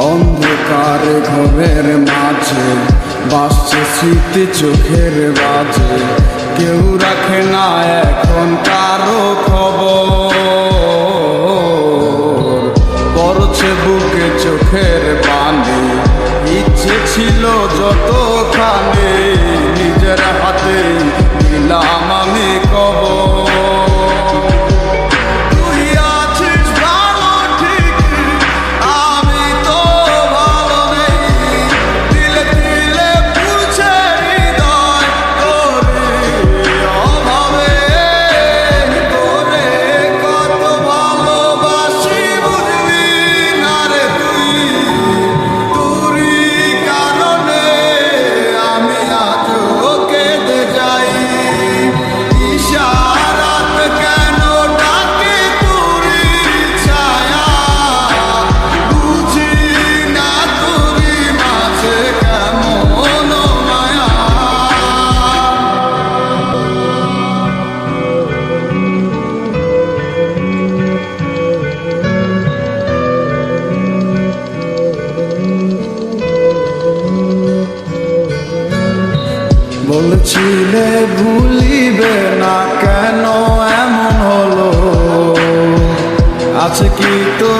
অন্ধকার ঘরের মাঝে বাসছে স্মৃতি চোখের বাজে, কেউ রাখে না এখন কারো খবর। পড়ছে বুকে চোখের পানি, ইচ্ছে ছিল যতখানি নিজের হাতে দিলাম আমি কবর। বলছিলে ভুলিবে না, কেন এমন হলো? আছে কি তো